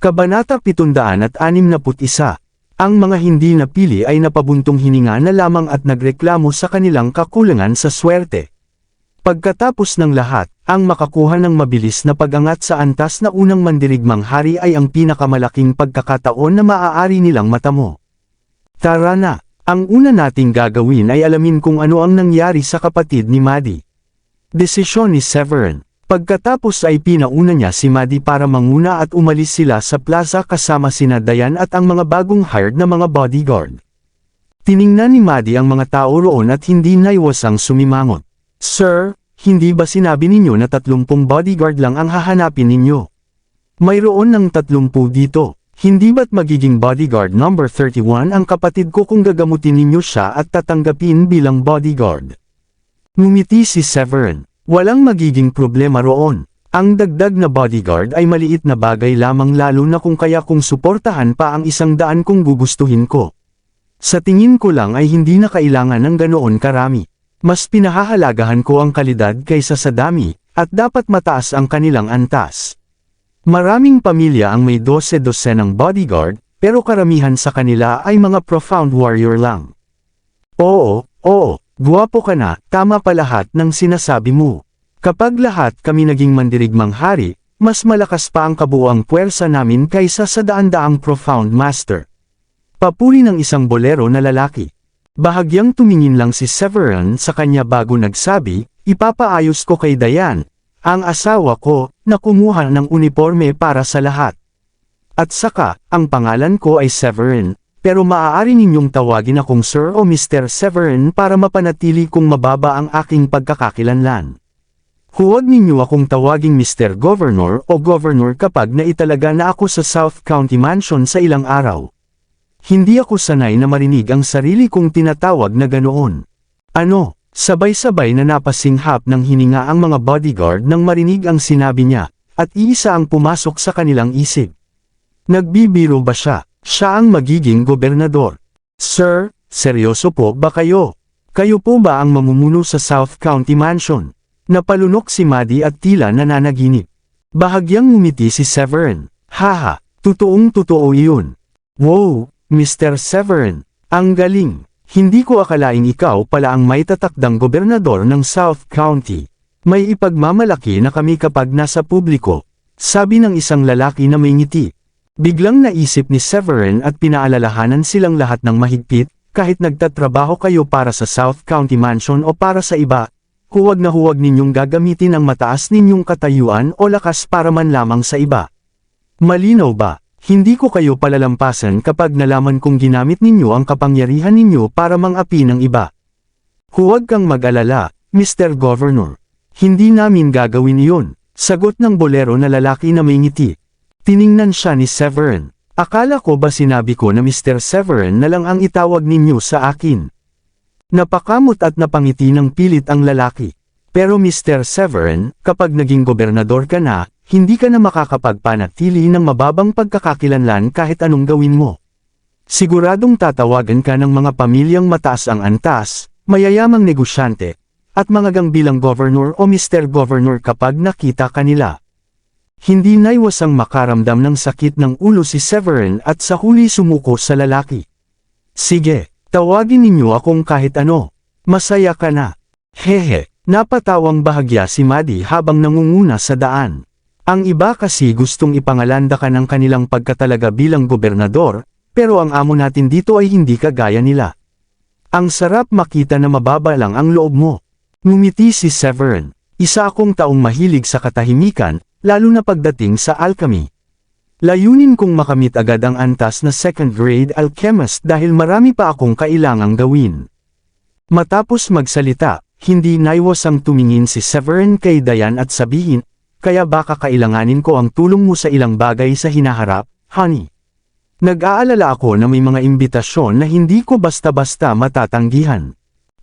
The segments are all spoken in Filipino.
Kabanata 761. Ang mga hindi napili ay napabuntong hininga na lamang at nagreklamo sa kanilang kakulangan sa swerte. Pagkatapos ng lahat, ang makakuha ng mabilis na pag-angat sa antas na unang mandirigmang hari ay ang pinakamalaking pagkakataon na maaari nilang matamo. Tara na, ang una nating gagawin ay alamin kung ano ang nangyari sa kapatid ni Maddie. Desisyon ni Severin. Pagkatapos ay pinauna niya si Maddie para manguna at umalis sila sa plaza kasama sina Diane at ang mga bagong hired na mga bodyguard. Tiningnan ni Maddie ang mga tao roon at hindi naiwasang sumimangot. Sir, hindi ba sinabi ninyo na 30 bodyguard lang ang hahanapin ninyo? Mayroon ng 30 dito. Hindi ba't magiging bodyguard number 31 ang kapatid ko kung gagamutin ninyo siya at tatanggapin bilang bodyguard? Ngumiti si Severin. Walang magiging problema roon. Ang dagdag na bodyguard ay maliit na bagay lamang lalo na kung suportahan pa ang 100 kung gugustuhin ko. Sa tingin ko lang ay hindi na kailangan ng ganoon karami. Mas pinahahalagahan ko ang kalidad kaysa sa dami, at dapat mataas ang kanilang antas. Maraming pamilya ang may 12 ng bodyguard, pero karamihan sa kanila ay mga profound warrior lang. Oo, guwapo ka na, tama pa lahat ng sinasabi mo. Kapag lahat kami naging mandirigmang hari, mas malakas pa ang kabuuang puwersa namin kaysa sa daan-daang profound master. Papuri ng isang bolero na lalaki. Bahagyang tumingin lang si Severin sa kanya bago nagsabi, ipapaayos ko kay Diane, ang asawa ko, na kumuha ng uniforme para sa lahat. At saka, ang pangalan ko ay Severin. Pero maaari ninyong tawagin akong Sir o Mr. Severin para mapanatili kong mababa ang aking pagkakakilanlan. Huwag ninyo akong tawaging Mr. Governor o Governor kapag naitalaga na ako sa South County Mansion sa ilang araw. Hindi ako sanay na marinig ang sarili kong tinatawag na ganoon. Ano, sabay-sabay na napasinghap ng hininga ang mga bodyguard nang marinig ang sinabi niya, at iisa ang pumasok sa kanilang isip. Nagbibiro ba siya? Siya ang magiging gobernador. Sir, seryoso po ba kayo? Kayo po ba ang mamumuno sa South County Mansion? Napalunok si Maddie at tila nananaginip. Bahagyang ngumiti si Severin. Haha, totoong-totoo iyon. Wow, Mr. Severin, ang galing. Hindi ko akalaing ikaw pala ang may tatakdang gobernador ng South County. May ipagmamalaki na kami kapag nasa publiko, sabi ng isang lalaki na may ngiti. Biglang naisip ni Severin at pinaalalahanan silang lahat ng mahigpit, kahit nagtatrabaho kayo para sa South County Mansion o para sa iba, huwag na huwag ninyong gagamitin ang mataas ninyong katayuan o lakas para man lamang sa iba. Malinaw ba? Hindi ko kayo palalampasan kapag nalaman kong ginamit ninyo ang kapangyarihan ninyo para mang-api ng iba. Huwag kang mag-alala, Mr. Governor. Hindi namin gagawin iyon, sagot ng bolero na lalaki na may ngiti. Tiningnan siya ni Severin. Akala ko ba sinabi ko na Mr. Severin na lang ang itawag ninyo sa akin? Napakamot at napangiti ng pilit ang lalaki. Pero Mr. Severin, kapag naging gobernador ka na, hindi ka na makakapagpanatili ng mababang pagkakakilanlan kahit anong gawin mo. Siguradong tatawagan ka ng mga pamilyang mataas ang antas, mayayamang negosyante, at mga bilang governor o Mr. Governor kapag nakita kanila. Hindi naiwasang makaramdam ng sakit ng ulo si Severin at sa huli sumuko sa lalaki. Sige, tawagin ninyo akong kahit ano. Masaya ka na. Hehe, napatawang bahagya si Maddie habang nangunguna sa daan. Ang iba kasi gustong ipangalanda ka ng kanilang pagkatalaga bilang gobernador, pero ang amo natin dito ay hindi kagaya nila. Ang sarap makita na mababa lang ang loob mo. Ngumiti si Severin. Isa akong taong mahilig sa katahimikan, lalo na pagdating sa alchemy. Layunin kong makamit agad ang antas na second-grade alchemist dahil marami pa akong kailangang gawin. Matapos magsalita, hindi naiwasang tumingin si Severin kay Diane at sabihin, kaya baka kailanganin ko ang tulong mo sa ilang bagay sa hinaharap, honey. Nag-aalala ako na may mga imbitasyon na hindi ko basta-basta matatanggihan.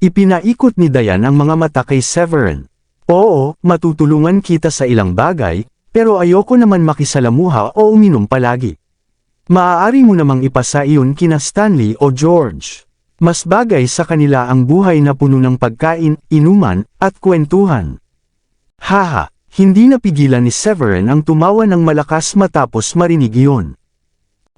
Ipinaikot ni Diane ang mga mata kay Severin. Oo, matutulungan kita sa ilang bagay, pero ayoko naman makisalamuha o uminom palagi. Maaari mo namang ipasa iyon kina Stanley o George. Mas bagay sa kanila ang buhay na puno ng pagkain, inuman, at kwentuhan. Haha, Hindi napigilan ni Severin ang tumawa ng malakas matapos marinig iyon.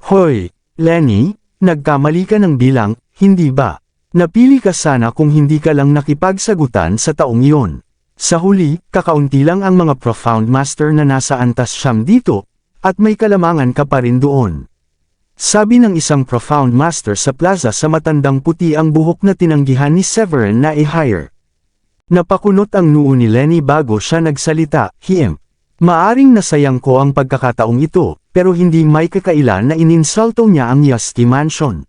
Hoy, Lenny, nagkamali ka ng bilang, hindi ba? Napili ka sana kung hindi ka lang nakipagsagutan sa taong iyon. Sa huli, kakaunti lang ang mga Profound Master na nasa antas siyam dito, at may kalamangan ka pa rin doon. Sabi ng isang Profound Master sa plaza sa matandang puti ang buhok na tinanggihan ni Severin na i-hire. Napakunot ang noo ni Lenny bago siya nagsalita, Maaring nasayang ko ang pagkakataong ito, pero hindi may kakailan na ininsulto niya ang Yasti Mansion.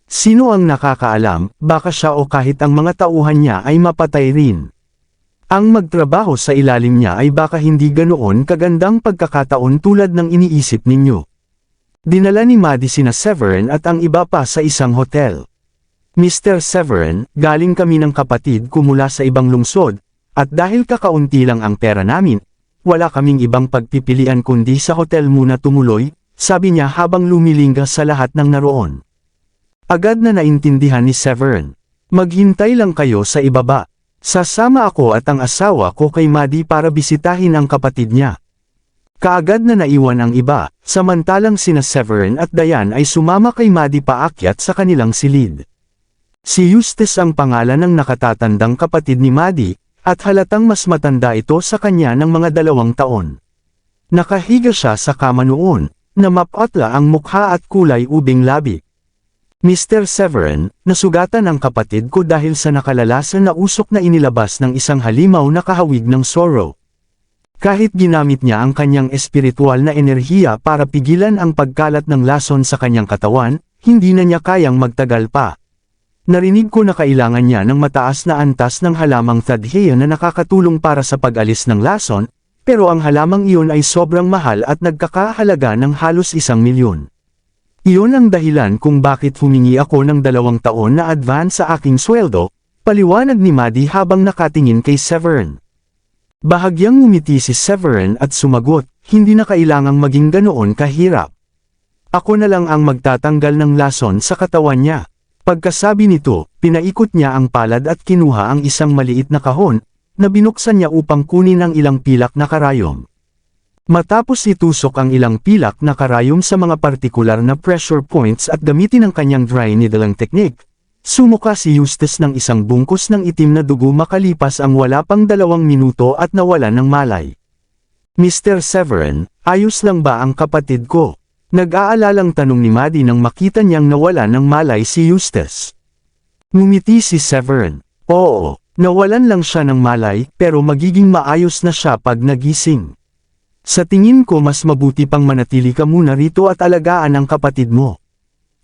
Sino ang nakakaalam, baka siya o kahit ang mga tauhan niya ay mapatay rin. Ang magtrabaho sa ilalim niya ay baka hindi ganoon kagandang pagkakataon tulad ng iniisip ninyo. Dinala ni Maddie sina Severin at ang iba pa sa isang hotel. Mr. Severin, galing kami ng kapatid ko mula sa ibang lungsod, at dahil kakaunti lang ang pera namin, wala kaming ibang pagpipilian kundi sa hotel muna tumuloy, sabi niya habang lumilingga sa lahat ng naroon. Agad na naintindihan ni Severin. Maghintay lang kayo sa ibaba. Sasama ako at ang asawa ko kay Maddie para bisitahin ang kapatid niya. Kaagad na naiwan ang iba, samantalang sina Severin at Diane ay sumama kay Maddie paakyat sa kanilang silid. Si Eustace ang pangalan ng nakatatandang kapatid ni Maddie, at halatang mas matanda ito sa kanya ng mga 2 taon. Nakahiga siya sa kama noon, na mapatla ang mukha at kulay ubing labi. Mr. Severin, nasugatan ang kapatid ko dahil sa nakalalasan na usok na inilabas ng isang halimaw na kahawig ng sorrow. Kahit ginamit niya ang kanyang espiritual na enerhiya para pigilan ang pagkalat ng lason sa kanyang katawan, hindi na niya kayang magtagal pa. Narinig ko na kailangan niya ng mataas na antas ng halamang tadheya na nakakatulong para sa pag-alis ng lason, pero ang halamang iyon ay sobrang mahal at nagkakahalaga ng halos 1 milyon. Iyon ang dahilan kung bakit humingi ako ng 2 taon na advance sa aking sweldo, paliwanag ni Maddie habang nakatingin kay Severin. Bahagyang ngumiti si Severin at sumagot, hindi na kailangang maging ganoon kahirap. Ako na lang ang magtatanggal ng lason sa katawan niya. Pagkasabi nito, pinaikot niya ang palad at kinuha ang isang maliit na kahon, na binuksan niya upang kunin ang ilang pilak na karayom. Matapos itusok ang ilang pilak na karayom sa mga partikular na pressure points at gamitin ang kanyang dry needling technique, sumuka si Eustace ng isang bungkus ng itim na dugo makalipas ang wala pang 2 minuto at nawalan ng malay. Mr. Severin, ayos lang ba ang kapatid ko? Nag-aalalang tanong ni Maddie nang makita niyang nawalan ng malay si Eustace. Ngumiti si Severin. Oo, nawalan lang siya ng malay, pero magiging maayos na siya pag nagising. Sa tingin ko mas mabuti pang manatili ka muna rito at alagaan ang kapatid mo.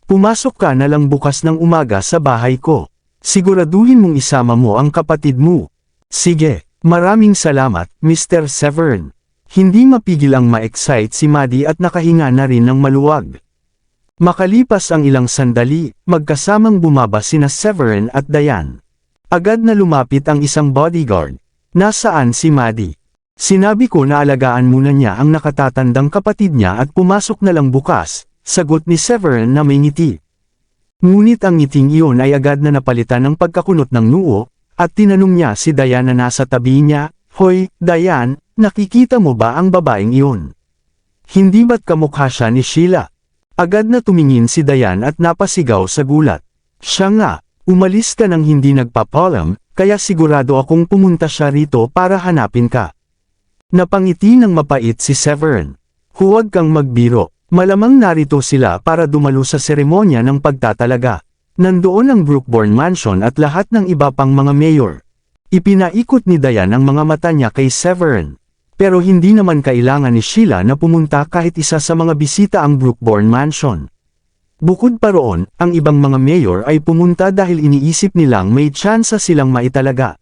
Pumasok ka na lang bukas ng umaga sa bahay ko. Siguraduhin mong isama mo ang kapatid mo. Sige, maraming salamat, Mr. Severin. Hindi mapigil ang ma-excite si Maddie at nakahinga na rin ng maluwag. Makalipas ang ilang sandali, magkasamang bumaba sina Severin at Diane. Agad na lumapit ang isang bodyguard. Nasaan si Maddie? Sinabi ko na alagaan muna niya ang nakatatandang kapatid niya at pumasok na lang bukas, sagot ni Severin na may ngiti. Ngunit ang ngiting iyon ay agad na napalitan ng pagkakunot ng noo, at tinanong niya si Diane na nasa tabi niya, Hoy, Diane, nakikita mo ba ang babaeng iyon? Hindi ba't kamukha siya ni Sheila? Agad na tumingin si Diane at napasigaw sa gulat. Siya nga, umalis ka nang hindi nagpapalam, kaya sigurado akong pumunta siya rito para hanapin ka. Napangiti ng mapait si Severin. Huwag kang magbiro, malamang narito sila para dumalo sa seremonya ng pagtatalaga. Nandoon ang Brookbourne Mansion at lahat ng iba pang mga mayor. Ipinaikot ni Diane ang mga mata niya kay Severin. Pero hindi naman kailangan ni Sheila na pumunta kahit isa sa mga bisita ang Brookbourne Mansion. Bukod pa roon, ang ibang mga mayor ay pumunta dahil iniisip nilang may tsansa silang maitalaga.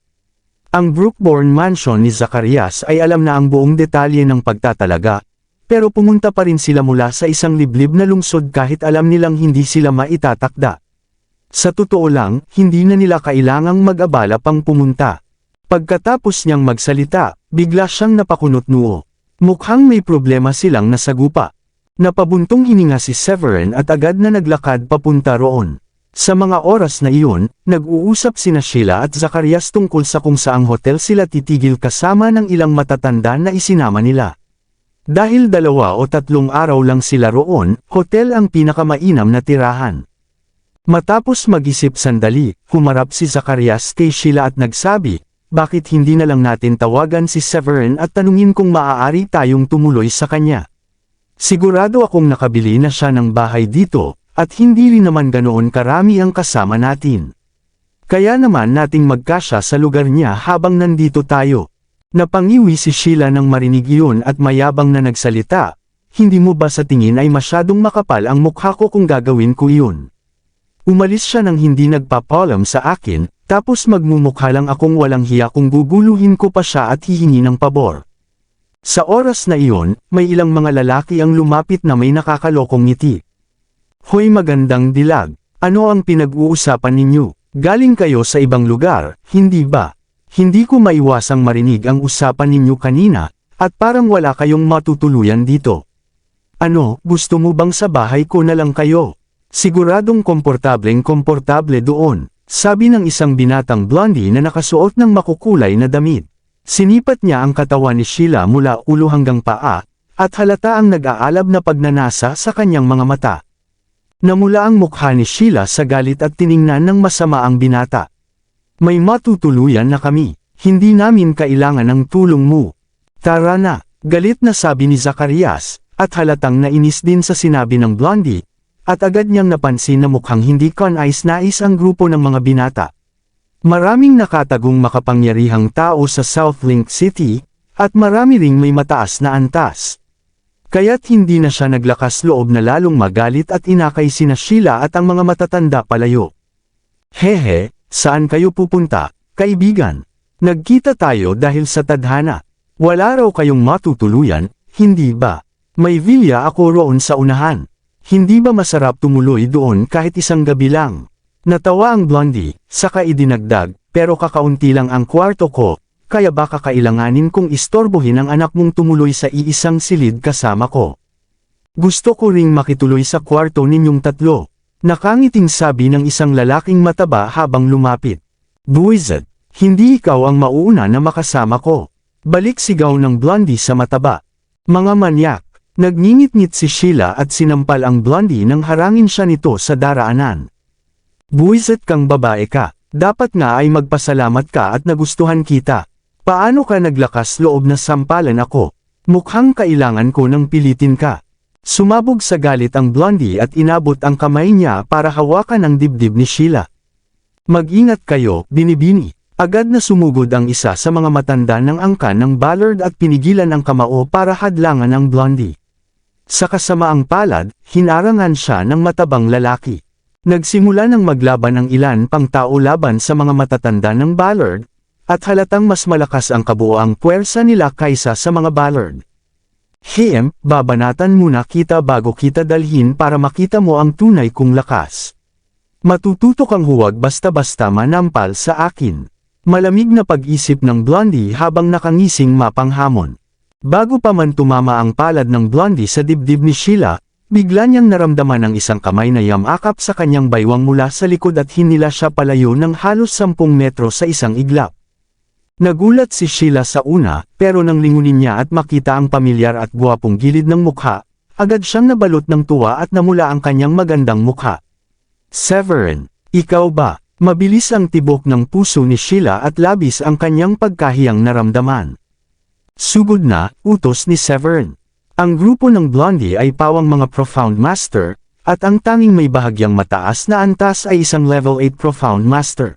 Ang Brookbourne Mansion ni Zacarias ay alam na ang buong detalye ng pagtatalaga, pero pumunta pa rin sila mula sa isang liblib na lungsod kahit alam nilang hindi sila maitatakda. Sa totoo lang, hindi na nila kailangang mag-abala pang pumunta. Pagkatapos niyang magsalita, bigla siyang napakunot noo. Mukhang may problema silang nasagupa. Napabuntong hininga si Severin at agad na naglakad papunta roon. Sa mga oras na iyon, nag-uusap sina Sheila at Zacarias tungkol sa kung saang hotel sila titigil kasama ng ilang matatanda na isinama nila. Dahil 2 o 3 araw lang sila roon, hotel ang pinakamainam na tirahan. Matapos mag-isip sandali, humarap si Zacarias kay Sheila at nagsabi, bakit hindi na lang natin tawagan si Severin at tanungin kung maaari tayong tumuloy sa kanya. Sigurado akong nakabili na siya ng bahay dito, at hindi rin naman ganoon karami ang kasama natin. Kaya naman nating magkasya sa lugar niya habang nandito tayo. Napangiwi si Sheila nang marinig iyon at mayabang na nagsalita, hindi mo ba sa tingin ay masyadong makapal ang mukha ko kung gagawin ko iyon? Umalis siya nang hindi nagpapalam sa akin, tapos magmumukha lang akong walang hiya kung guguluhin ko pa siya at hihingi ng pabor. Sa oras na iyon, may ilang mga lalaki ang lumapit na may nakakalokong ngiti. Hoy magandang dilag, ano ang pinag-uusapan ninyo? Galing kayo sa ibang lugar, hindi ba? Hindi ko maiwasang marinig ang usapan ninyo kanina, at parang wala kayong matutuluyan dito. Ano, gusto mo bang sa bahay ko na lang kayo? Siguradong komportable doon, sabi ng isang binatang blondie na nakasuot ng makukulay na damit. Sinipat niya ang katawan ni Sheila mula ulo hanggang paa, at halata ang nag-aalab na pagnanasa sa kanyang mga mata. Namula ang mukha ni Sheila sa galit at tiningnan ng masama ang binata. May matutuluyan na kami, hindi namin kailangan ng tulong mo. Tara na, galit na sabi ni Zacarias, at halatang nainis din sa sinabi ng blondie, at agad niyang napansin na mukhang hindi kanais-nais ang grupo ng mga binata. Maraming nakatagong makapangyarihang tao sa Southlink City, at marami ring may mataas na antas. Kaya't hindi na siya naglakas loob na lalong magalit at inakay sina Sheila at ang mga matatanda palayo. Hehe, saan kayo pupunta, kaibigan? Nagkita tayo dahil sa tadhana. Wala raw kayong matutuluyan, hindi ba? May villa ako roon sa unahan. Hindi ba masarap tumuloy doon kahit isang gabi lang? Natawa ang blondie, saka idinagdag, pero kakaunti lang ang kwarto ko, kaya baka kailanganin kong istorbohin ang anak mong tumuloy sa iisang silid kasama ko. Gusto ko ring makituloy sa kwarto ninyong tatlo. Nakangiting sabi ng isang lalaking mataba habang lumapit. Buwisit, hindi ikaw ang mauuna na makasama ko. Balik sigaw ng blondie sa mataba. Mga manyak, nagngingit-ngit si Sheila at sinampal ang blondie nang harangin siya nito sa daraanan. Buwisit kang babae ka, dapat nga ay magpasalamat ka at nagustuhan kita. Paano ka naglakas loob na sampalan ako? Mukhang kailangan ko nang pilitin ka. Sumabog sa galit ang blondie at inabot ang kamay niya para hawakan ang dibdib ni Sheila. Mag-ingat kayo, binibini. Agad na sumugod ang isa sa mga matanda ng angkan ng Ballard at pinigilan ang kamao para hadlangan ang blondie. Sa kasamaang palad, hinarangan siya ng matabang lalaki. Nagsimula ng maglaban ang ilan pang tao laban sa mga matatanda ng Ballard, at halatang mas malakas ang kabuoang puwersa nila kaysa sa mga Ballard. Hem, babanatan muna kita bago kita dalhin para makita mo ang tunay kong lakas. Matututo kang huwag basta-basta manampal sa akin. Malamig na pag-isip ng blondie habang nakangising mapanghamon. Bago pa man tumama ang palad ng blondie sa dibdib ni Sheila, bigla niyang naramdaman ang isang kamay na yamakap sa kanyang baywang mula sa likod at hinila siya palayo ng halos 10 metro sa isang iglap. Nagulat si Sheila sa una, pero nang lingunin niya at makita ang pamilyar at guwapong gilid ng mukha, agad siyang nabalot ng tuwa at namula ang kanyang magandang mukha. Severin, ikaw ba? Mabilis ang tibok ng puso ni Sheila at labis ang kanyang pagkahiyang naramdaman. Sugod na, utos ni Severin. Ang grupo ng blondie ay pawang mga Profound Master, at ang tanging may bahagyang mataas na antas ay isang Level 8 Profound Master.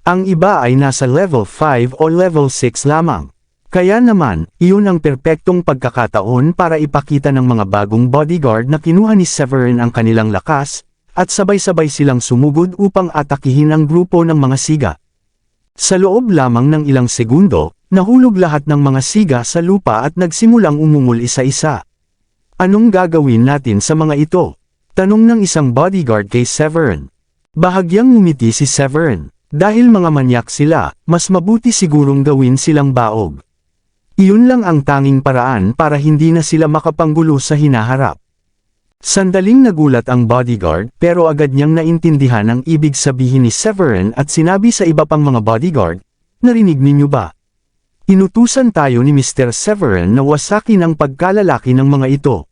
Ang iba ay nasa level 5 o level 6 lamang. Kaya naman, iyon ang perpektong pagkakataon para ipakita ng mga bagong bodyguard na kinuha ni Severin ang kanilang lakas, at sabay-sabay silang sumugod upang atakihin ang grupo ng mga siga. Sa loob lamang ng ilang segundo, nahulog lahat ng mga siga sa lupa at nagsimulang umungol isa-isa. Anong gagawin natin sa mga ito? Tanong ng isang bodyguard kay Severin. Bahagyang ngumiti si Severin. Dahil mga manyak sila, mas mabuti sigurong gawin silang baog. Iyon lang ang tanging paraan para hindi na sila makapanggulo sa hinaharap. Sandaling nagulat ang bodyguard pero agad niyang naintindihan ang ibig sabihin ni Severin at sinabi sa iba pang mga bodyguard, "Narinig ninyo ba? Inutusan tayo ni Mr. Severin na wasakin ang pagkalalaki ng mga ito.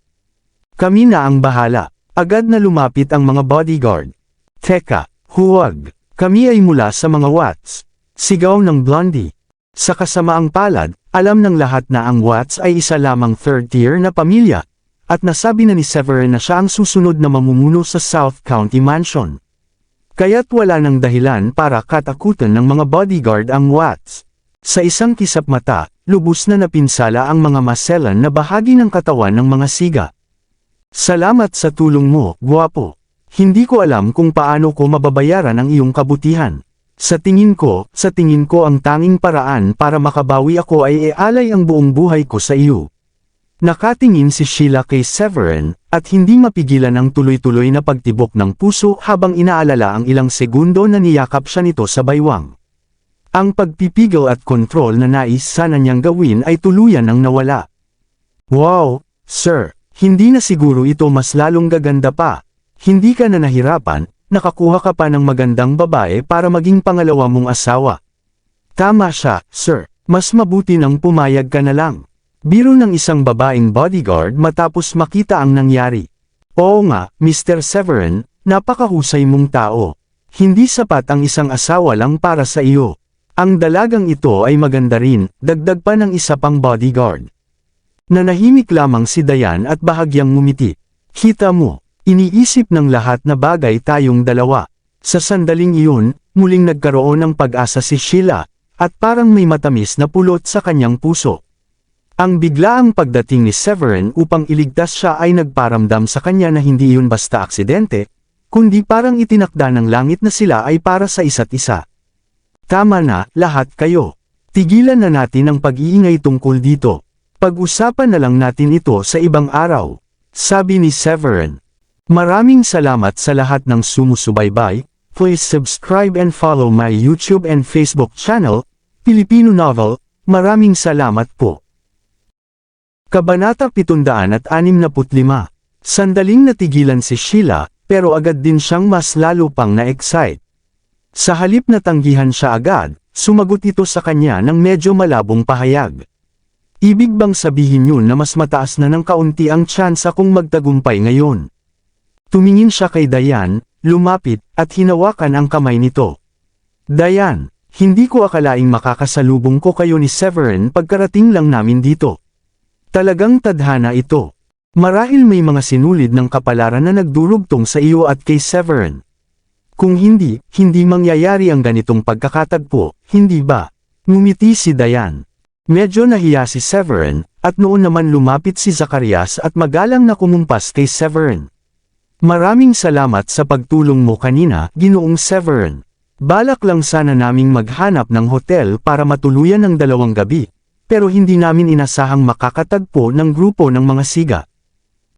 Kami na ang bahala." Agad na lumapit ang mga bodyguard. "Teka, huwag. Kami ay mula sa mga Watts." Sigaw ng Blondie. Sa kasamaang palad, alam ng lahat na ang Watts ay isa lamang third-tier na pamilya, at nasabi na ni Severin na siya ang susunod na mamumuno sa South County Mansion. Kaya't wala nang dahilan para katakutan ng mga bodyguard ang Watts. Sa isang kisap mata, lubos na napinsala ang mga maselan na bahagi ng katawan ng mga siga. "Salamat sa tulong mo, gwapo. Hindi ko alam kung paano ko mababayaran ang iyong kabutihan. Sa tingin ko ang tanging paraan para makabawi ako ay ialay ang buong buhay ko sa iyo." Nakatingin si Sheila kay Severin, at hindi mapigilan ang tuloy-tuloy na pagtibok ng puso habang inaalala ang ilang segundo na niyakap siya nito sa baywang. Ang pagpipigil at kontrol na nais sana niyang gawin ay tuluyan ang nawala. "Wow, sir, hindi na siguro ito mas lalong gaganda pa. Hindi ka na nahirapan, nakakuha ka pa ng magandang babae para maging pangalawa mong asawa." "Tama siya, sir, mas mabuti nang pumayag ka na lang." Biro ng isang babaeng bodyguard matapos makita ang nangyari. "Oo nga, Mr. Severin, napakahusay mong tao. Hindi sapat ang isang asawa lang para sa iyo. Ang dalagang ito ay maganda rin," dagdag pa ng isa pang bodyguard. Nanahimik lamang si Diane at bahagyang ngumiti. "Kita mo, iniisip ng lahat na bagay tayong dalawa." Sa sandaling iyon, muling nagkaroon ng pag-asa si Sheila, at parang may matamis na pulot sa kanyang puso. Ang biglaang pagdating ni Severin upang iligtas siya ay nagparamdam sa kanya na hindi iyon basta aksidente, kundi parang itinakda ng langit na sila ay para sa isa't isa. "Tama na, lahat kayo. Tigilan na natin ang pag-iingay tungkol dito. Pag-usapan na lang natin ito sa ibang araw," sabi ni Severin. Maraming salamat sa lahat ng sumusubaybay. Please subscribe and follow my YouTube and Facebook channel, Filipino Novel. Maraming salamat po. Kabanata 765. Sandaling natigilan si Sheila, pero agad din siyang mas lalo pang na-excite. Sa halip na tanggihan siya agad, sumagot ito sa kanya ng medyo malabong pahayag. Ibig bang sabihin yun na mas mataas na ng kaunti ang tsansa kung magtagumpay ngayon? Tumingin siya kay Diane, lumapit, at hinawakan ang kamay nito. "Diane, hindi ko akalaing makakasalubong ko kayo ni Severin pagkarating lang namin dito. Talagang tadhana ito. Marahil may mga sinulid ng kapalaran na nagdurugtong sa iyo at kay Severin. Kung hindi mangyayari ang ganitong pagkakatagpo, hindi ba?" Ngumiti si Diane. Medyo nahiya si Severin, at noon naman lumapit si Zacarias at magalang na kumumpas kay Severin. "Maraming salamat sa pagtulong mo kanina, Ginoong Severin. Balak lang sana naming maghanap ng hotel para matuluyan ng 2 gabi, pero hindi namin inasahang makakatagpo ng grupo ng mga siga."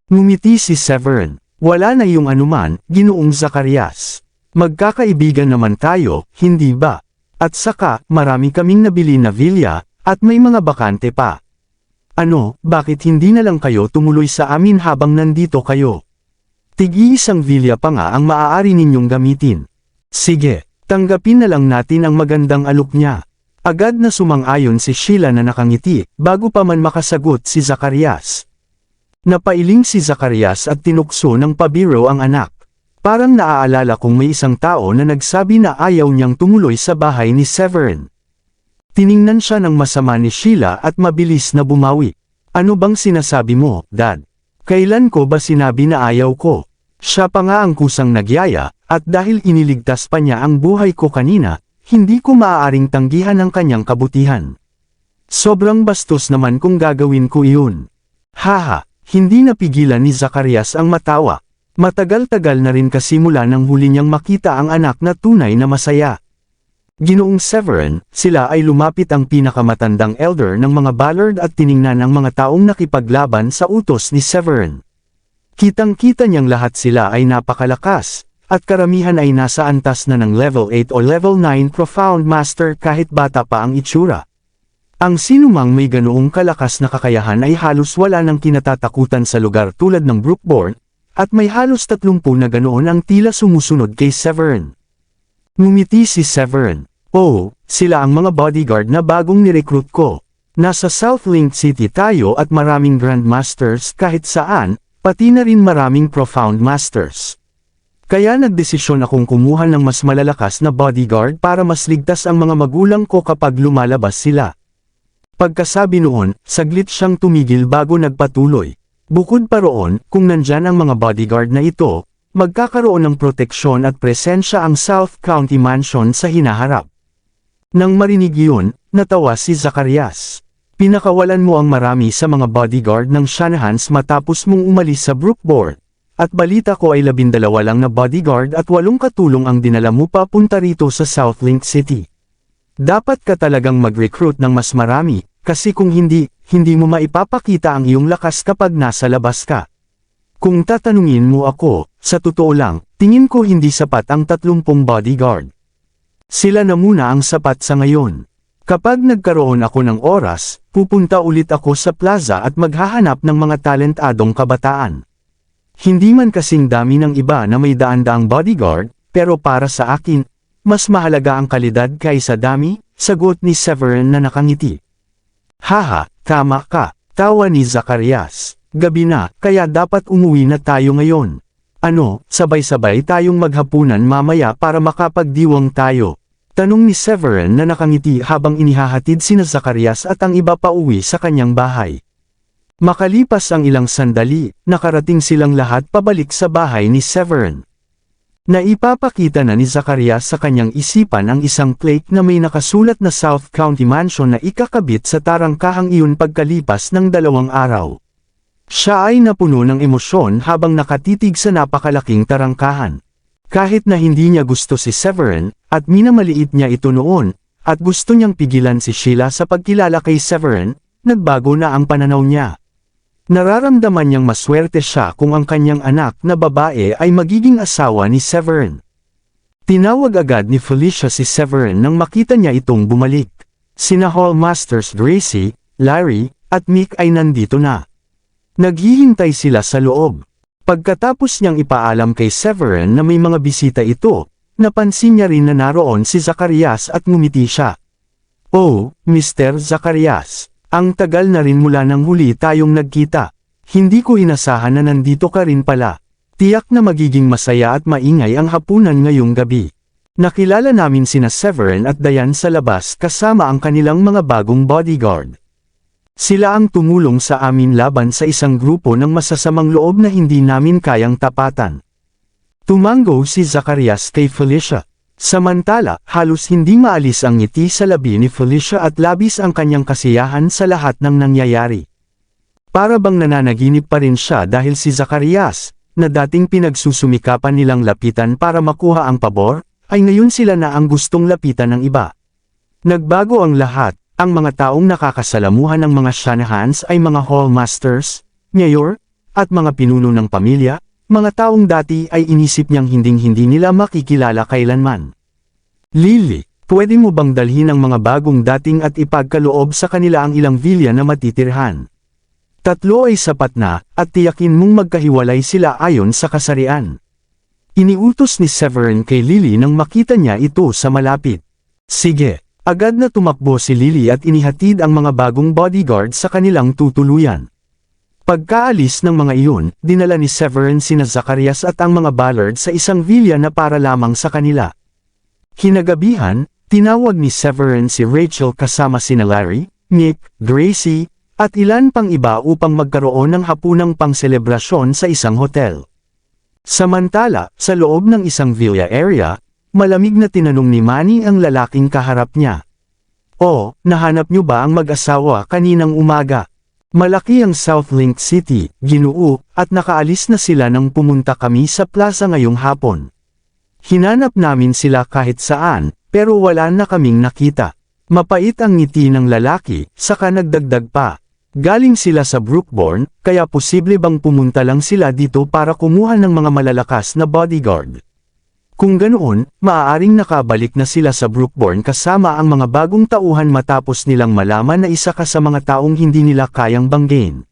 Ngumiti si Severin. "Wala na iyong anuman, Ginoong Zacarias. Magkakaibigan naman tayo, hindi ba? At saka, marami kaming nabili na villa, at may mga bakante pa. Ano, bakit hindi na lang kayo tumuloy sa amin habang nandito kayo? Tig-iisang villa pa nga ang maaari ninyong gamitin. Sige, tanggapin na lang natin ang magandang alok niya." Agad na sumang-ayon si Sheila na nakangiti, bago pa man makasagot si Zacarias. Napailing si Zacarias at tinukso ng pabiro ang anak. Parang naaalala kong may isang tao na nagsabi na ayaw niyang tumuloy sa bahay ni Severin. Tiningnan siya ng masama ni Sheila at mabilis na bumawi. "Ano bang sinasabi mo, Dad? Kailan ko ba sinabi na ayaw ko? Siya pa nga ang kusang nagyaya, at dahil iniligtas pa niya ang buhay ko kanina, hindi ko maaaring tanggihan ang kanyang kabutihan. Sobrang bastos naman kung gagawin ko iyon." Haha, hindi napigilan ni Zacarias ang matawa. Matagal-tagal na rin kasi mula nang huli niyang makita ang anak na tunay na masaya. Ginoong Severin, sila ay lumapit ang pinakamatandang elder ng mga Ballard at tiningnan ang mga taong nakipaglaban sa utos ni Severin. Kitang-kita niyang lahat sila ay napakalakas, at karamihan ay nasa antas na ng level 8 o level 9 Profound Master kahit bata pa ang itsura. Ang sinumang may ganoong kalakas na kakayahan ay halos wala ng kinatatakutan sa lugar tulad ng Brookborn, at may halos 30 na ganoon ang tila sumusunod kay Severin. Ngumiti si Severin. Oh, sila ang mga bodyguard na bagong nirecruit ko. Nasa South Link City tayo at maraming Grandmasters kahit saan, pati na rin maraming Profound Masters. Kaya nagdesisyon akong kumuha ng mas malalakas na bodyguard para mas ligtas ang mga magulang ko kapag lumalabas sila. Pagkasabi noon, saglit siyang tumigil bago nagpatuloy. Bukod pa roon, kung nandyan ang mga bodyguard na ito, magkakaroon ng proteksyon at presensya ang South County Mansion sa hinaharap. Nang marinig yun, natawa si Zacarias. Pinakawalan mo ang marami sa mga bodyguard ng Shanahans matapos mong umalis sa Brookport. At balita ko ay 12 lang na bodyguard at 8 katulong ang dinala mo papunta rito sa South Link City. Dapat ka talagang mag-recruit ng mas marami, kasi kung hindi mo maipapakita ang iyong lakas kapag nasa labas ka. Kung tatanungin mo ako, sa totoo lang, tingin ko hindi sapat ang 30 bodyguard. Sila na muna ang sapat sa ngayon. Kapag nagkaroon ako ng oras, pupunta ulit ako sa plaza at maghahanap ng mga talentadong kabataan. Hindi man kasing dami ng iba na may daan-daang bodyguard, pero para sa akin, mas mahalaga ang kalidad kaysa dami, sagot ni Severin na nakangiti. Haha, tama ka, tawa ni Zacarias. Gabi na, kaya dapat umuwi na tayo ngayon. Ano, sabay-sabay tayong maghapunan mamaya para makapagdiwang tayo. Tanong ni Severin na nakangiti habang inihahatid sina Zacarias at ang iba pa uwi sa kanyang bahay. Makalipas ang ilang sandali, nakarating silang lahat pabalik sa bahay ni Severin. Naipapakita na ni Zacarias sa kanyang isipan ang isang plaque na may nakasulat na South County Mansion na ikakabit sa tarangkahang iyon pagkalipas ng 2 araw. Siya ay napuno ng emosyon habang nakatitig sa napakalaking tarangkahan. Kahit na hindi niya gusto si Severin, at minamaliit niya ito noon, at gusto niyang pigilan si Sheila sa pagkilala kay Severin, nagbago na ang pananaw niya. Nararamdaman niyang maswerte siya kung ang kanyang anak na babae ay magiging asawa ni Severin. Tinawag agad ni Felicia si Severin nang makita niya itong bumalik. Sina Hallmasters Gracie, Larry, at Mick ay nandito na. Naghihintay sila sa loob. Pagkatapos niyang ipaalam kay Severin na may mga bisita ito, napansin niya rin na naroon si Zacarias at ngumiti siya. Oh, Mr. Zacarias. Ang tagal na rin mula nang huli tayong nagkita. Hindi ko inasahan na nandito ka rin pala. Tiyak na magiging masaya at maingay ang hapunan ngayong gabi. Nakilala namin sina Severin at Diane sa labas kasama ang kanilang mga bagong bodyguard. Sila ang tumulong sa amin laban sa isang grupo ng masasamang loob na hindi namin kayang tapatan. Tumango si Zacarias kay Felicia. Samantala, halos hindi maalis ang ngiti sa labi ni Felicia at labis ang kanyang kasiyahan sa lahat ng nangyayari. Para bang nananaginip pa rin siya dahil si Zacarias, na dating pinagsusumikapan nilang lapitan para makuha ang pabor, ay ngayon sila na ang gustong lapitan ng iba. Nagbago ang lahat, ang mga taong nakakasalamuhan ng mga Shanahans ay mga hallmasters, mayor, at mga pinuno ng pamilya. Mga taong dati ay inisip niyang hinding-hindi nila makikilala kailanman. Lily, pwede mo bang dalhin ang mga bagong dating at ipagkaloob sa kanila ang ilang villa na matitirhan? 3 ay sapat na, at tiyakin mong magkahiwalay sila ayon sa kasarian. Iniutos ni Severin kay Lily nang makita niya ito sa malapit. Sige, agad na tumakbo si Lily at inihatid ang mga bagong bodyguard sa kanilang tutuluyan. Pagkaalis ng mga iyon, dinala ni Severin sina Zacarias at ang mga Ballard sa isang villa na para lamang sa kanila. Kinagabihan, tinawag ni Severin si Rachel kasama sina Larry, Nick, Gracie, at ilan pang iba upang magkaroon ng hapunang pangselebrasyon sa isang hotel. Samantala, sa loob ng isang villa area, malamig na tinanong ni Manny ang lalaking kaharap niya. Oh, nahanap niyo ba ang mag-asawa kaninang umaga? Malaki ang South Link City, Ginoo, at nakaalis na sila nang pumunta kami sa plaza ngayong hapon. Hinanap namin sila kahit saan, pero wala na kaming nakita. Mapait ang ngiti ng lalaki, saka nagdagdag pa. Galing sila sa Brookbourne, kaya posible bang pumunta lang sila dito para kumuha ng mga malalakas na bodyguard. Kung ganoon, maaaring nakabalik na sila sa Brookbourne kasama ang mga bagong tauhan matapos nilang malaman na isa ka sa mga taong hindi nila kayang banggain.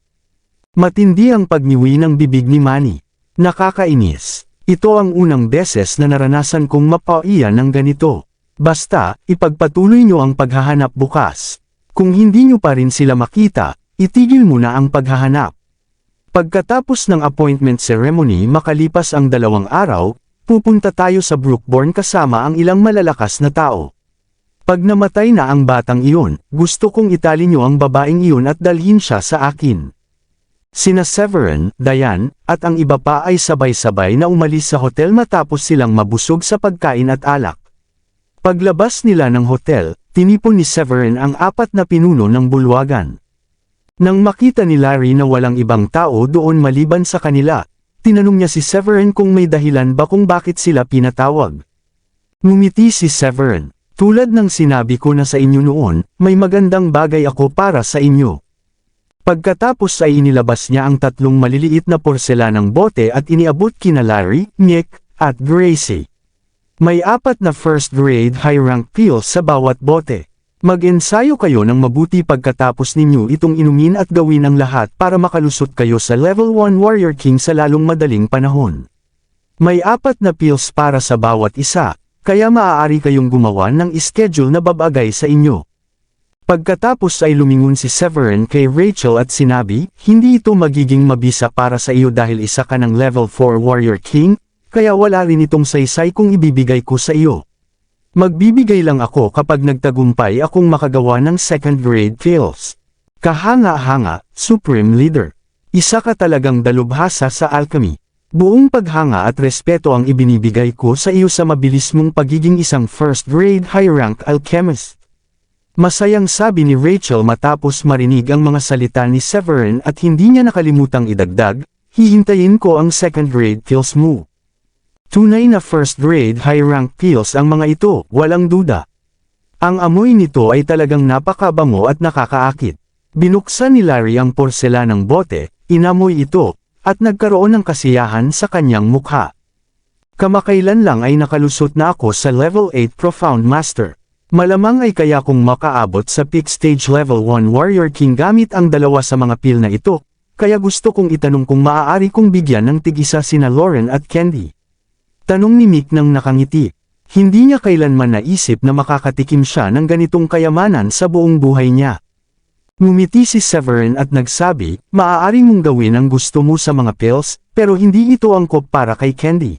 Matindi ang pagniwi ng bibig ni Manny. Nakakainis. Ito ang unang beses na naranasan kong mapaiyan ng ganito. Basta, ipagpatuloy nyo ang paghahanap bukas. Kung hindi nyo pa rin sila makita, itigil muna ang paghahanap. Pagkatapos ng appointment ceremony makalipas ang 2 araw, pupunta tayo sa Brookborn kasama ang ilang malalakas na tao. Pag namatay na ang batang iyon, gusto kong itali nyo ang babaeng iyon at dalhin siya sa akin. Sina Severin, Diane, at ang iba pa ay sabay-sabay na umalis sa hotel matapos silang mabusog sa pagkain at alak. Paglabas nila ng hotel, tinipon ni Severin ang 4 na pinuno ng bulwagan. Nang makita ni Larry na walang ibang tao doon maliban sa kanila, tinanong niya si Severin kung may dahilan ba kung bakit sila pinatawag. Ngumiti si Severin. Tulad ng sinabi ko na sa inyo noon, may magandang bagay ako para sa inyo. Pagkatapos ay inilabas niya ang 3 maliliit na porselanang bote at iniabot kina Larry, Nick, at Gracie. May 4 na first-grade high-rank pills sa bawat bote. Mag-ensayo kayo ng mabuti pagkatapos ninyo itong inumin at gawin ang lahat para makalusot kayo sa Level 1 Warrior King sa lalong madaling panahon. May 4 na pills para sa bawat isa, kaya maaari kayong gumawa ng schedule na babagay sa inyo. Pagkatapos ay lumingon si Severin kay Rachel at sinabi, hindi ito magiging mabisa para sa iyo dahil isa ka ng Level 4 Warrior King, kaya wala rin itong saysay kung ibibigay ko sa iyo. Magbibigay lang ako kapag nagtagumpay akong makagawa ng second-grade pills. Kahanga-hanga, Supreme Leader. Isa ka talagang dalubhasa sa alchemy. Buong paghanga at respeto ang ibinibigay ko sa iyo sa mabilis mong pagiging isang first-grade high-rank alchemist. Masayang sabi ni Rachel matapos marinig ang mga salita ni Severin at hindi niya nakalimutang idagdag, hihintayin ko ang second-grade pills mo. Tunay na first-grade high-rank pills ang mga ito, walang duda. Ang amoy nito ay talagang napakabango at nakakaakit. Binuksan ni Larry ang porselanang bote, inamoy ito, at nagkaroon ng kasiyahan sa kanyang mukha. Kamakailan lang ay nakalusot na ako sa Level 8 Profound Master. Malamang ay kaya kong makaabot sa peak stage level 1 Warrior King gamit ang 2 sa mga pill na ito, kaya gusto kong itanong kung maaari kong bigyan ng tig-isa sina Lauren at Candy. Tanong ni Mick nang nakangiti. Hindi niya kailanman naisip na makakatikim siya ng ganitong kayamanan sa buong buhay niya. Ngumiti si Severin at nagsabi, maaari mong gawin ang gusto mo sa mga pills, pero hindi ito angkop para kay Candy.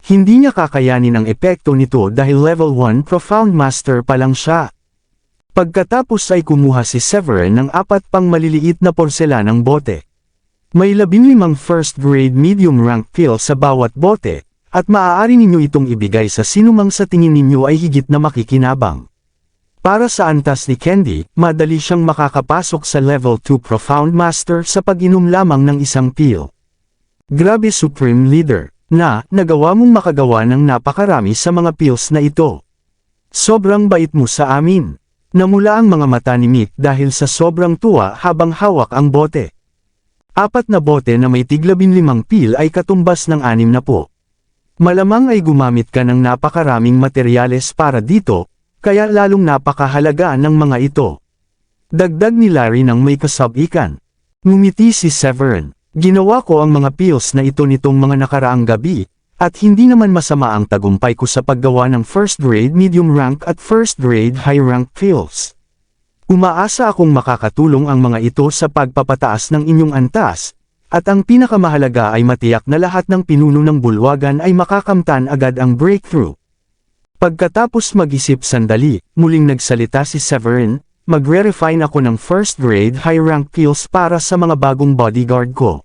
Hindi niya kakayanin ang epekto nito dahil level 1 Profound Master pa lang siya. Pagkatapos ay kumuha si Severin ng 4 pang maliliit na porselanang bote. May 15 first-grade medium-rank pill sa bawat bote, at maaari ninyo itong ibigay sa sinumang sa tingin ninyo ay higit na makikinabang. Para sa antas ni Candy, madali siyang makakapasok sa level 2 Profound Master sa pag-inom lamang ng isang pill. Grabe Supreme Leader! Nagawa mong makagawa ng napakarami sa mga pills na ito. Sobrang bait mo sa amin. Namula ang mga mata ni Mick dahil sa sobrang tuwa habang hawak ang bote. 4 na bote na may tig-15 pill ay katumbas ng 6 na po. Malamang ay gumamit ka ng napakaraming materyales para dito, kaya lalong napakahalaga ng mga ito. Dagdag ni Larry nang may kasabikan. Ngumiti si Severin. Ginawa ko ang mga pills na ito nitong mga nakaraang gabi, at hindi naman masama ang tagumpay ko sa paggawa ng first-grade medium-rank at first-grade high-rank pills. Umaasa akong makakatulong ang mga ito sa pagpapataas ng inyong antas, at ang pinakamahalaga ay matiyak na lahat ng pinuno ng bulwagan ay makakamtan agad ang breakthrough. Pagkatapos mag-isip sandali, muling nagsalita si Severin, magre-refine ako ng first-grade high-rank pills para sa mga bagong bodyguard ko.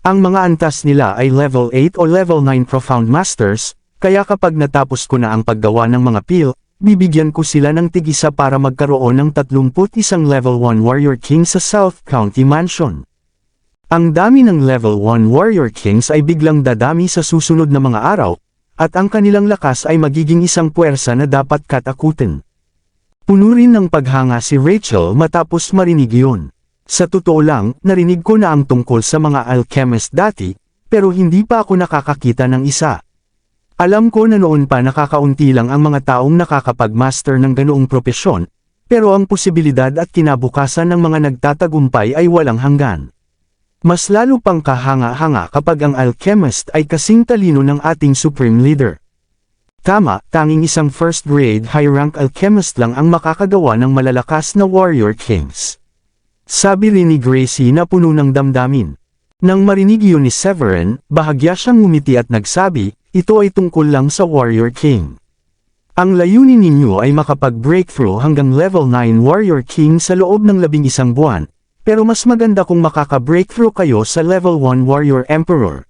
Ang mga antas nila ay level 8 o level 9 Profound Masters, kaya kapag natapos ko na ang paggawa ng mga pill, bibigyan ko sila ng tig-isa para magkaroon ng 31 level 1 Warrior King sa South County Mansion. Ang dami ng level 1 Warrior Kings ay biglang dadami sa susunod na mga araw, at ang kanilang lakas ay magiging isang puwersa na dapat katakutin. Puno rin ng paghanga si Rachel matapos marinig yun. Sa totoo lang, narinig ko na ang tungkol sa mga alchemist dati, pero hindi pa ako nakakakita ng isa. Alam ko na noon pa nakakaunti lang ang mga taong nakakapag-master ng ganoong propesyon, pero ang posibilidad at kinabukasan ng mga nagtatagumpay ay walang hanggan. Mas lalo pang kahanga-hanga kapag ang alchemist ay kasing talino ng ating supreme leader. Tama, tanging isang first-grade high-rank alchemist lang ang makakagawa ng malalakas na warrior kings. Sabi rin ni Gracie na puno ng damdamin. Nang marinig yun ni Severin, bahagya siyang ngumiti at nagsabi, ito ay tungkol lang sa warrior king. Ang layunin ninyo ay makapag-breakthrough hanggang level 9 warrior king sa loob ng 11 buwan, pero mas maganda kung makaka-breakthrough kayo sa level 1 warrior emperor.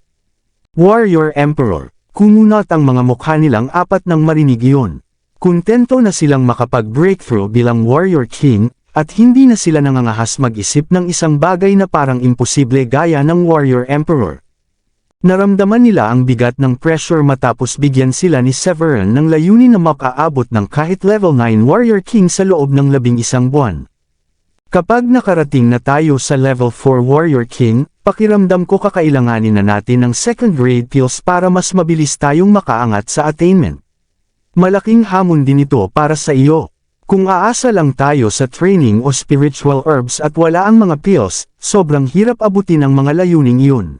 Warrior emperor. Kumunat ang mga mukha nilang apat nang marinig iyon. Kontento na silang makapag-breakthrough bilang warrior king, at hindi na sila nangangahas mag-isip ng isang bagay na parang imposible gaya ng warrior emperor. Naramdaman nila ang bigat ng pressure matapos bigyan sila ni Severin ng layunin na makaabot ng kahit level 9 warrior king sa loob ng 11 buwan. Kapag nakarating na tayo sa level 4 warrior king, pakiramdam ko kakailanganin na natin ng second grade pills para mas mabilis tayong makaangat sa attainment. Malaking hamon din ito para sa iyo. Kung aasa lang tayo sa training o spiritual herbs at wala ang mga pills, sobrang hirap abutin ang mga layuning iyon.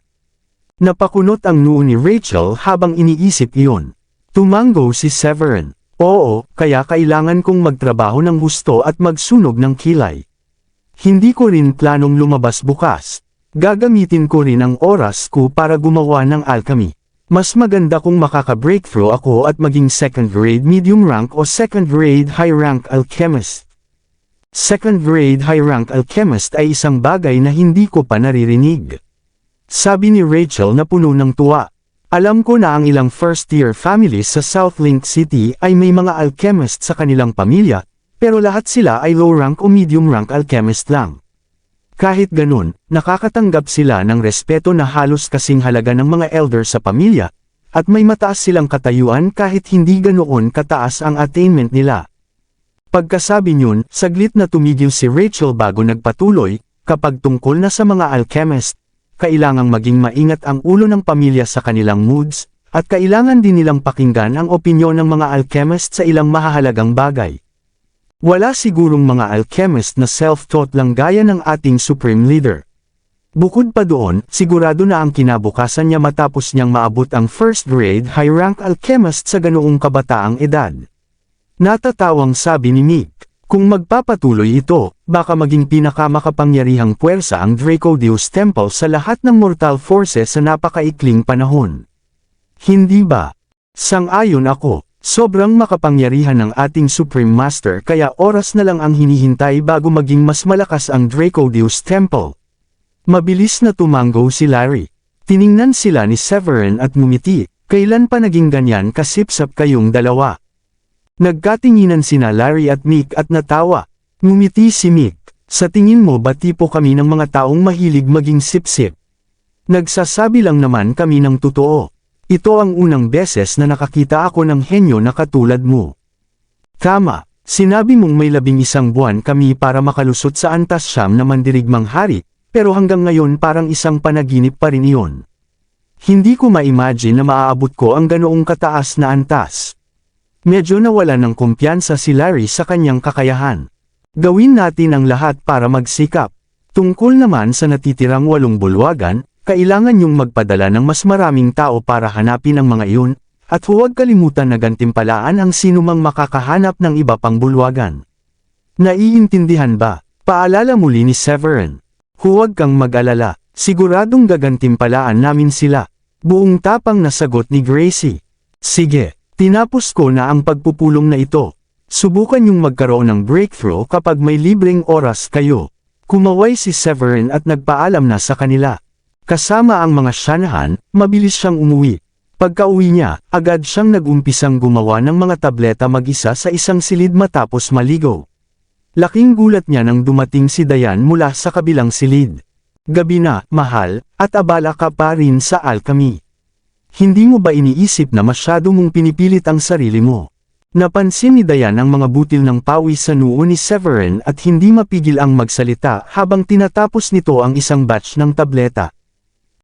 Napakunot ang noo ni Rachel habang iniisip iyon. Tumango si Severin. Oo, kaya kailangan kong magtrabaho ng gusto at magsunog ng kilay. Hindi ko rin planong lumabas bukas. Gagamitin ko rin ang oras ko para gumawa ng alchemy. Mas maganda kung makaka-breakthrough ako at maging second-grade medium rank o second-grade high-rank alchemist. Second-grade high-rank alchemist ay isang bagay na hindi ko pa naririnig. Sabi ni Rachel na puno ng tuwa. Alam ko na ang ilang first-tier families sa South Link City ay may mga alchemist sa kanilang pamilya, pero lahat sila ay low-rank o medium-rank alchemist lang. Kahit ganun, nakakatanggap sila ng respeto na halos kasing halaga ng mga elder sa pamilya, at may mataas silang katayuan kahit hindi ganoon kataas ang attainment nila. Pagkasabi niyon, saglit na tumigil si Rachel bago nagpatuloy, kapag tungkol na sa mga alchemist, kailangang maging maingat ang ulo ng pamilya sa kanilang moods, at kailangan din nilang pakinggan ang opinyon ng mga alchemist sa ilang mahahalagang bagay. Wala sigurong mga alchemist na self-taught lang gaya ng ating supreme leader. Bukod pa doon, sigurado na ang kinabukasan niya matapos niyang maabot ang first-grade high-rank alchemist sa ganoong kabataang edad. Natatawang sabi ni Mick, kung magpapatuloy ito, baka maging pinakamakapangyarihang puwersa ang Draco Deus Temple sa lahat ng mortal forces sa napakaikling panahon. Hindi ba? Sang-ayon ako. Sobrang makapangyarihan ng ating Supreme Master kaya oras na lang ang hinihintay bago maging mas malakas ang Draco Deus Temple. Mabilis na tumango si Larry. Tiningnan sila ni Severin at ngumiti, kailan pa naging ganyan kasipsap kayong dalawa. Nagkatinginan sina Larry at Mick at natawa. Ngumiti si Mick, sa tingin mo ba tipo kami ng mga taong mahilig maging sipsip? Nagsasabi lang naman kami ng totoo. Ito ang unang beses na nakakita ako ng henyo na katulad mo. Tama, sinabi mong may 11 buwan kami para makalusot sa antas siyam na mandirigmang hari, pero hanggang ngayon parang isang panaginip pa rin iyon. Hindi ko ma-imagine na maaabot ko ang ganoong kataas na antas. Medyo nawala ng kumpiyansa si Larry sa kanyang kakayahan. Gawin natin ang lahat para magsikap. Tungkol naman sa natitirang 8 bulwagan, kailangan niyong magpadala ng mas maraming tao para hanapin ang mga iyon, at huwag kalimutan na gantimpalaan ang sinumang makakahanap ng iba pang bulwagan. Naiintindihan ba? Paalala muli ni Severin. Huwag kang mag-alala, siguradong gagantimpalaan namin sila. Buong tapang na sagot ni Gracie. Sige, tinapos ko na ang pagpupulong na ito. Subukan niyong magkaroon ng breakthrough kapag may libreng oras kayo. Kumaway si Severin at nagpaalam na sa kanila. Kasama ang mga Shanahan, mabilis siyang umuwi. Pagka-uwi niya, agad siyang nag-umpisang gumawa ng mga tableta mag-isa sa isang silid matapos maligo. Laking gulat niya nang dumating si Diane mula sa kabilang silid. Gabi na, mahal, at abala ka pa rin sa alchemy. Hindi mo ba iniisip na masyado mong pinipilit ang sarili mo? Napansin ni Diane ang mga butil ng pawis sa noo ni Severin at hindi mapigil ang magsalita habang tinatapos nito ang isang batch ng tableta.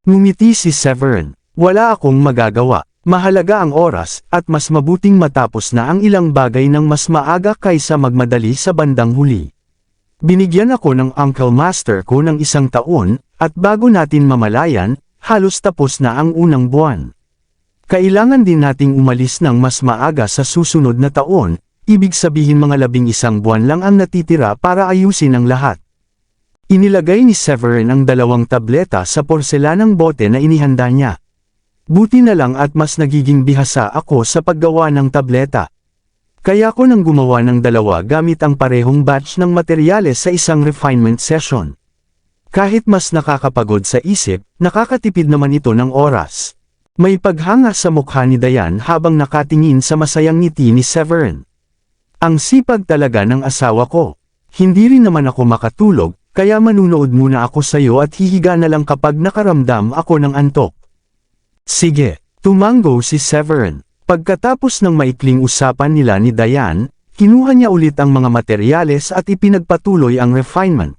Ngumiti si Severin. Wala akong magagawa. Mahalaga ang oras, at mas mabuting matapos na ang ilang bagay ng mas maaga kaysa magmadali sa bandang huli. Binigyan ako ng Uncle Master ko ng 1 taon, at bago natin mamalayan, halos tapos na ang unang buwan. Kailangan din nating umalis ng mas maaga sa susunod na taon, ibig sabihin mga 11 buwan lang ang natitira para ayusin ang lahat. Inilagay ni Severin ang 2 tableta sa porselanang bote na inihanda niya. Buti na lang at mas nagiging bihasa ako sa paggawa ng tableta. Kaya ko nang gumawa ng 2 gamit ang parehong batch ng materyales sa isang refinement session. Kahit mas nakakapagod sa isip, nakakatipid naman ito ng oras. May paghanga sa mukha ni Diane habang nakatingin sa masayang ngiti ni Severin. Ang sipag talaga ng asawa ko. Hindi rin naman ako makatulog, kaya manunood muna ako sayo at hihiga na lang kapag nakaramdam ako ng antok. Sige, tumango si Severin. Pagkatapos ng maikling usapan nila ni Diane, kinuha niya ulit ang mga materyales at ipinagpatuloy ang refinement.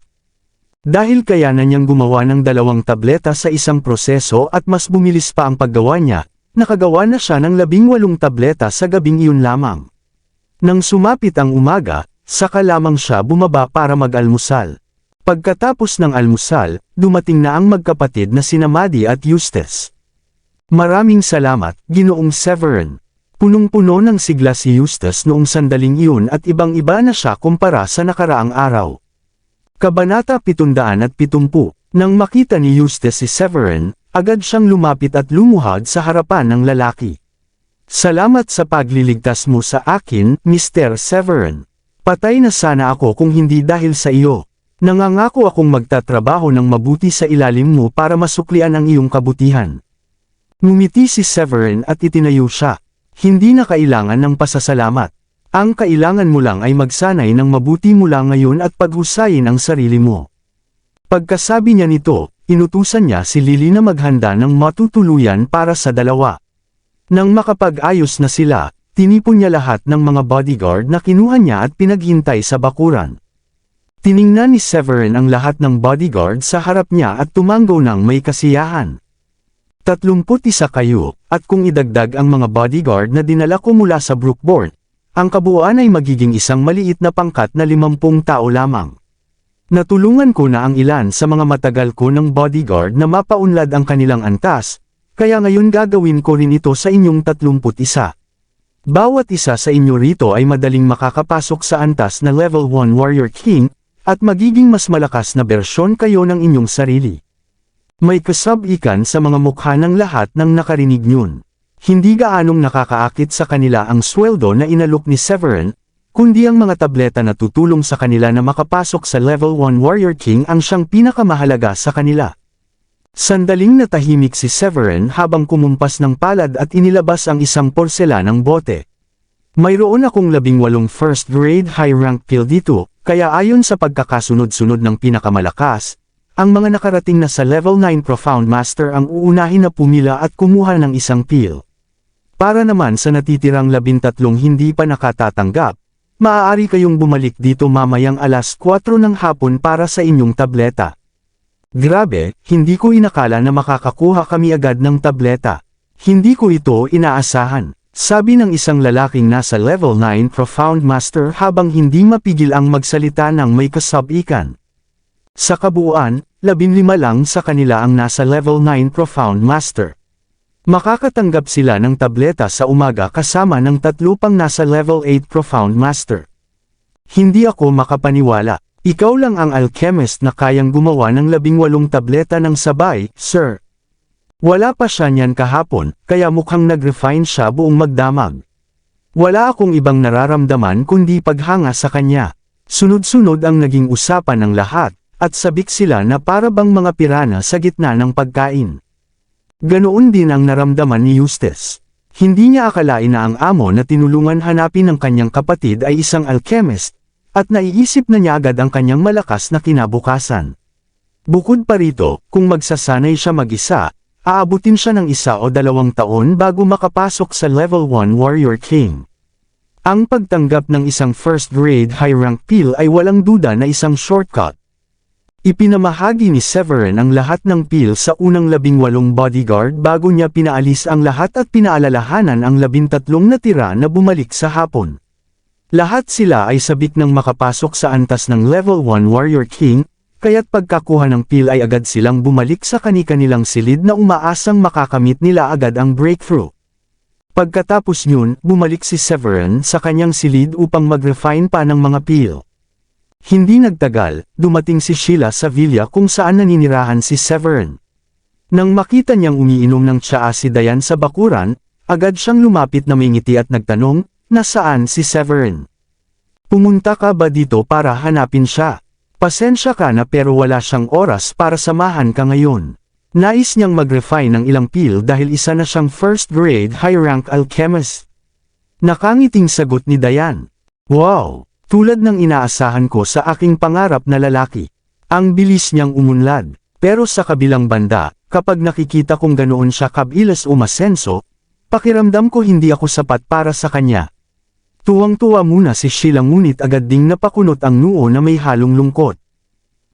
Dahil kaya na niyang gumawa ng 2 tableta sa isang proseso at mas bumilis pa ang paggawa niya, nakagawa na siya ng 18 tableta sa gabing iyon lamang. Nang sumapit ang umaga, saka lamang siya bumaba para mag-almusal. Pagkatapos ng almusal, dumating na ang magkapatid na sina Maddie at Eustace. Maraming salamat, Ginoong Severin. Punong-puno ng sigla si Eustace noong sandaling iyon at ibang-iba na siya kumpara sa nakaraang araw. Kabanata 770. Nang makita ni Eustace si Severin, agad siyang lumapit at lumuhad sa harapan ng lalaki. Salamat sa pagliligtas mo sa akin, Mr. Severin. Patay na sana ako kung hindi dahil sa iyo. Nangangako akong magtatrabaho ng mabuti sa ilalim mo para masuklian ang iyong kabutihan. Ngumiti si Severin at itinayo siya. Hindi na kailangan ng pasasalamat. Ang kailangan mo lang ay magsanay ng mabuti mula ngayon at paghusayin ang sarili mo. Pagkasabi niya nito, inutusan niya si Lily na maghanda ng matutuluyan para sa 2. Nang makapag-ayos na sila, tinipon niya lahat ng mga bodyguard na kinuha niya at pinaghintay sa bakuran. Tiningnan ni Severin ang lahat ng bodyguard sa harap niya at tumango ng may kasiyahan. 31 kayo, at kung idagdag ang mga bodyguard na dinala ko mula sa Brookbourne, ang kabuuan ay magiging isang maliit na pangkat na 50 tao lamang. Natulungan ko na ang ilan sa mga matagal ko ng bodyguard na mapaunlad ang kanilang antas, kaya ngayon gagawin ko rin ito sa inyong 31. Bawat isa sa inyo rito ay madaling makakapasok sa antas na level 1 Warrior King, at magiging mas malakas na bersyon kayo ng inyong sarili. May kasab-ikan sa mga mukha ng lahat ng nakarinig niyon. Hindi gaanong nakakaakit sa kanila ang sweldo na inalok ni Severin, kundi ang mga tableta na tutulong sa kanila na makapasok sa level 1 Warrior King ang siyang pinakamahalaga sa kanila. Sandaling natahimik si Severin habang kumumpas ng palad at inilabas ang isang porselanang bote. Mayroon akong 18 first grade high rank pill dito, kaya ayon sa pagkakasunod-sunod ng pinakamalakas, ang mga nakarating na sa level 9 Profound Master ang uunahin na pumila at kumuha ng isang pill. Para naman sa natitirang 13 hindi pa nakatatanggap, maaari kayong bumalik dito mamayang alas 4 ng hapon para sa inyong tableta. Grabe, hindi ko inakala na makakakuha kami agad ng tableta. Hindi ko ito inaasahan, sabi ng isang lalaking nasa level 9 Profound Master habang hindi mapigil ang magsalita ng may kasab-ikan. Sa kabuuan, 15 lang sa kanila ang nasa level 9 Profound Master. Makakatanggap sila ng tableta sa umaga kasama ng 3 pang nasa level 8 Profound Master. Hindi ako makapaniwala. Ikaw lang ang alchemist na kayang gumawa ng 18 tableta ng sabay, sir. Wala pa siya niyan kahapon, kaya mukhang nag-refine siya buong magdamag. Wala akong ibang nararamdaman kundi paghanga sa kanya. Sunod-sunod ang naging usapan ng lahat, at sabik sila na para bang mga pirana sa gitna ng pagkain. Ganoon din ang naramdaman ni Eustace. Hindi niya akalain na ang amo na tinulungan hanapin ng kanyang kapatid ay isang alchemist, at naiisip na niya agad ang kanyang malakas na kinabukasan. Bukod pa rito, kung magsasanay siya mag-isa, aabutin siya ng 1 o 2 taon bago makapasok sa level 1 Warrior King. Ang pagtanggap ng isang first grade high rank pill ay walang duda na isang shortcut. Ipinamahagi ni Severin ang lahat ng pill sa unang 18 bodyguard bago niya pinaalis ang lahat at pinaalalahanan ang 13 na tira na bumalik sa hapon. Lahat sila ay sabik ng makapasok sa antas ng Level 1 Warrior King, kaya't pagkakuha ng peel ay agad silang bumalik sa kani-kanilang silid na umaasang makakamit nila agad ang breakthrough. Pagkatapos nyun, bumalik si Severin sa kanyang silid upang mag-refine pa ng mga peel. Hindi nagtagal, dumating si Sheila sa villa kung saan naninirahan si Severin. Nang makita niyang umiinom ng tsaa si Diane sa bakuran, agad siyang lumapit na may ngiti at nagtanong, "Nasaan si Severin? Pumunta ka ba dito para hanapin siya? Pasensya ka na pero wala siyang oras para samahan ka ngayon." Nais niyang mag-refine ng ilang peel dahil isa na siyang first-grade high-rank alchemist. Nakangiting sagot ni Diane. "Wow! Tulad ng inaasahan ko sa aking pangarap na lalaki." Ang bilis niyang umunlad. Pero sa kabilang banda, kapag nakikita kong ganoon siya kabilis umasenso, pakiramdam ko hindi ako sapat para sa kanya. Tuwang-tuwa muna si Sheila ngunit agad ding napakunot ang noo na may halong lungkot.